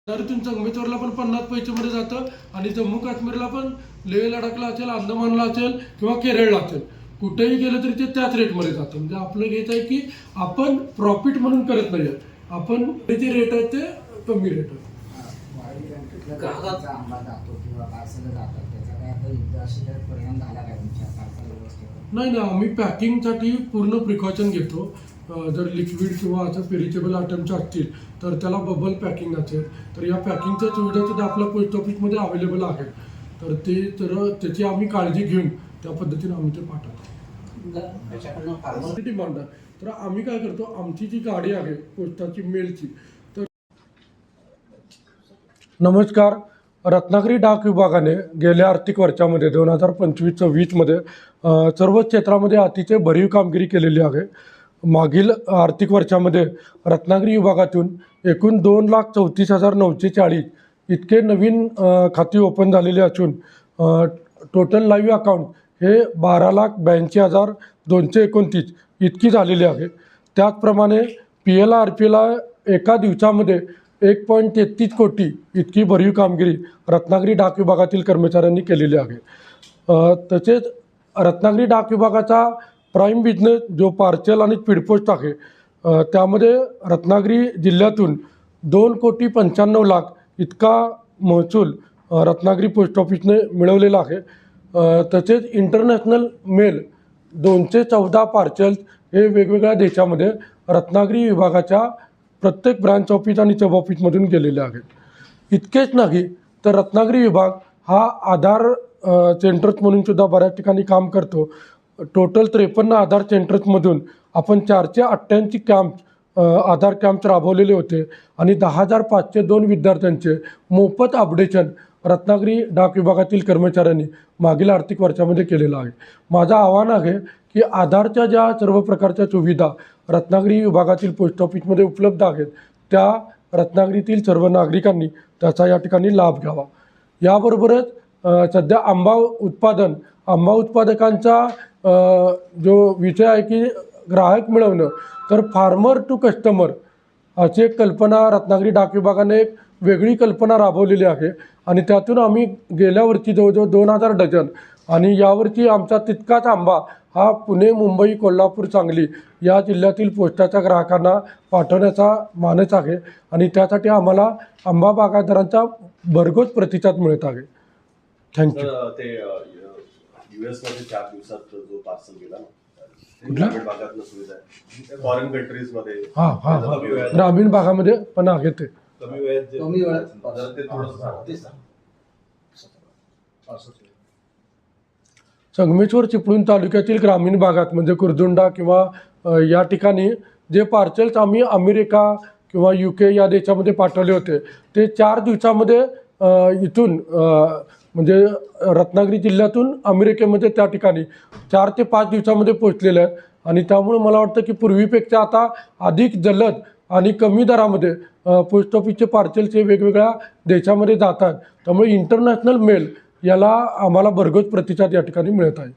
तर तुमचं संगमेश्वरला पण 50 पैसेमध्ये जातं आणि जम्मू काश्मीरला पण लेह लडाखला असेल, अंदमानला असेल किंवा केरळला असेल, कुठेही गेलं तरी ते त्याच रेटमध्ये जातं. म्हणजे आपलं हेच आहे की आपण प्रॉफिट म्हणून करत नाही, आपण जे रेट आहेत ते कमी रेट आहे. ग्राहकाचा आंबा जातो किंवा पार्सल जातात, त्याचा काय आता युद्धाशी परिणाम झाला काय तुमच्या पार्सल व्यवस्थेवर? नाही, आम्ही पॅकिंगसाठी पूर्ण प्रिकॉशन घेतो. जर लिक्विड किंवा असं पेरिचेबल आयटमचे असतील तर त्याला बबल पॅकिंग असेल तर या पॅकिंगच्या सुविधा सुद्धा आपल्या पोस्ट ऑफिसमध्ये अवेलेबल आहेत. तर त्याची आम्ही काळजी घेऊन त्या पद्धतीने आम्ही ते पाठवतो. डिमांड आहे तर आम्ही काय करतो, आमची जी गाडी आहे पोस्टाची मेलची. तर नमस्कार, रत्नागिरी डाक विभागाने गेल्या आर्थिक वर्षामध्ये 2025-26मध्ये सर्व क्षेत्रामध्ये अतिशय भरीव कामगिरी केलेली आहे. मागील आर्थिक वर्षामध्ये रत्नागिरी विभागातून एकूण 2,34,940 इतके नवीन खाती ओपन झालेले असून टोटल लाईव्ह अकाउंट हे 12,82,229 इतकी झालेली आहे. त्याचप्रमाणे PLR-RPLला एका दिवसामध्ये 1.33 कोटी इतकी भरीव कामगिरी रत्नागिरी डाक विभागातील कर्मचाऱ्यांनी केलेली आहे. तसेच रत्नागिरी डाक विभागाचा प्राईम बिझनेस जो पार्सल आणि स्पीड पोस्ट आहे, त्यामध्ये रत्नागिरी जिल्ह्यातून 2,95,00,000 इतका महसूल रत्नागिरी पोस्ट ऑफिसने मिळवलेला आहे. तसेच इंटरनॅशनल मेल 214 पार्सल्स हे वेगवेगळ्या देशामध्ये रत्नागिरी विभागाच्या प्रत्येक ब्रांच ऑफिस आणि सब ऑफिसमधून गेलेले आहेत. इतकेच नाही तर रत्नागिरी विभाग हा आधार सेंटर्स म्हणून सुद्धा बऱ्याच ठिकाणी काम करतो. टोटल 53 आधार सेंटर्समधून आपण 488 कॅम्प्स आधार कॅम्प्स राबवलेले होते आणि 10,502 विद्यार्थ्यांचे मोफत अपडेशन रत्नागिरी डाक विभागातील कर्मचाऱ्यांनी मागील आर्थिक वर्षामध्ये केलेलं आहे. माझं आव्हान आहे की आधारच्या ज्या सर्व प्रकारच्या सुविधा रत्नागिरी विभागातील पोस्ट ऑफिसमध्ये उपलब्ध आहेत त्या रत्नागिरीतील सर्व नागरिकांनी त्याचा या ठिकाणी लाभ घ्यावा. याबरोबरच सध्या आंबा उत्पादकांचा जो विषय आहे की ग्राहक मिळवणं, तर फार्मर टू कस्टमर अशी एक कल्पना रत्नागिरी डाक विभागाने एक वेगळी कल्पना राबवलेली आहे आणि त्यातून आम्ही गेल्या वर्षी जवळजवळ 2,000 डझन आणि यावर्षी आमचा तितकाच आंबा हा पुणे, मुंबई, कोल्हापूर, सांगली या जिल्ह्यातील पोस्टाच्या ग्राहकांना पाठवण्याचा मानस आहे आणि त्यासाठी आम्हाला आंबा बागायतदारांचा भरघोस प्रतिसाद मिळत आहे. थँक्यू. US मध्ये 4 दिवसात जो पार्सल गेला ना, ग्रामीण भागातलं सुविधा आहे. फॉरेन कंट्रीज मध्ये ग्रामीण भागामध्ये पण आहे ते कमी वेळात ते थोडंसं संगमेश्वर चिपळूण तालुक्यातील ग्रामीण भागात म्हणजे कुर्दुंडा किंवा या ठिकाणी जे पार्सल्स आम्ही अमेरिका किंवा UK या देशामध्ये पाठवले होते ते 4 दिवसामध्ये इथून म्हणजे रत्नागिरी जिल्ह्यातून अमेरिकेमध्ये त्या ठिकाणी 4 ते 5 दिवसामध्ये पोहोचलेले आहेत आणि त्यामुळे मला वाटतं की पूर्वीपेक्षा आता अधिक जलद आणि कमी दरामध्ये पोस्ट ऑफिसचे पार्सल्स हे वेगवेगळ्या देशामध्ये जातात. त्यामुळे इंटरनॅशनल मेल याला आम्हाला भरघोस प्रतिसाद या ठिकाणी मिळत आहे.